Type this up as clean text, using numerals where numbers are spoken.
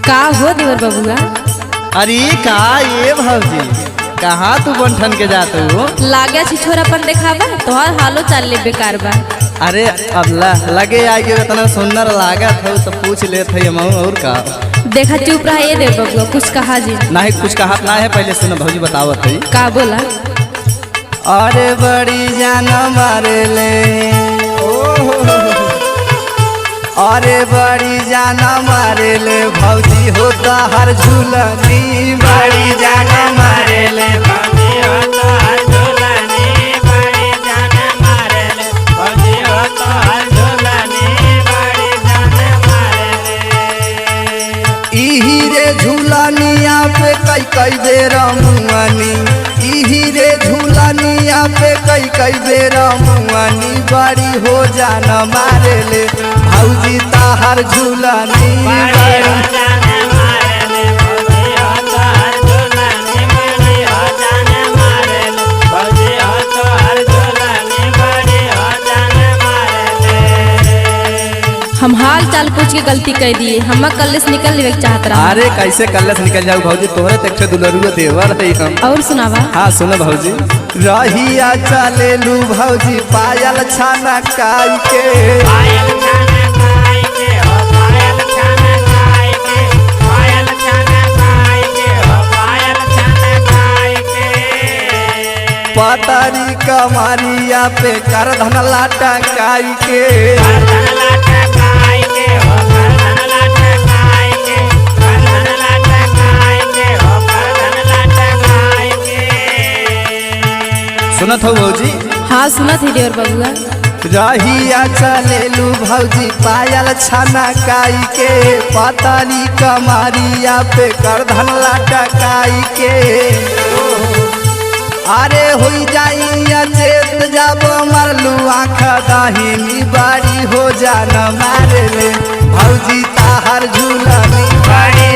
का हो देवर बबुआ? अरे का ये भौजी कहाँ तू बंठन के जाते हो? लागे छिछोरापन देखाबा तोहर हालो चाल ले बेकार बा। अरे अब लगे आगे इतना सुंदर लागत हो तो पूछ लेते हम और का। देखा चुप रहा ये देवर बबुआ, कुछ कहा जी नहीं कुछ कहा ना है, पहले सुनो भौजी बतावत है का बोला। अरे बड़ी जान मारे ले अरे बड़ी जान मारे ले भौजी हो तो हर झूलनी बड़ी जान मारे ले भौजी हो तो हर झूलनी बड़ी जान मारे ले भौजी हो तो हर झूलनी बड़ी जान मारे ले। इही रे झूलनिया पे कई बेर मुआनी इही रे झूलनिया पे कई बेर मुआनी बड़ी हो जान मारे ले भौजी ताहर झूलनी बड़ी हो जान मारे ले भौजी हो तो हर झूलनी बड़ी हो जान मारे ले भौजी हो तो हर झूलनी बड़ी हो जान मारे ले। हम हाल चाल पूछ के गलती कर दिए, हम कल से निकल लेवे चाहत रहा। अरे कैसे कल से निकल जाऊ भौजी, तोहरे तक से दुलरुआ देवर है हम। और सुनावा। हाँ सुनो भौजी रहिया चले लू भौजी पायल छाना काई के पायल छाना खाई के हो पायल छाना खाई के पायल छाना खाई के हो पायल छाना खाई के पतारी कमारिया पे कर धन लाटा काई के करधन लाटा खाई के हो करधन लाटा खाई के करधन लाटा खाई के हो करधन लाटा खाई के। सुनत हो भौजी हाँ सुनत है देवर बबुआ। रहिया चले लू भौजी पायल छाना काई के पतारी कमारिया पे कर धन लाटा काई के अरे हो जाई चेत जब मरलू आँख दाहिनी बारी हो जान मारे ले भौजी ताहर झूलनी बड़ी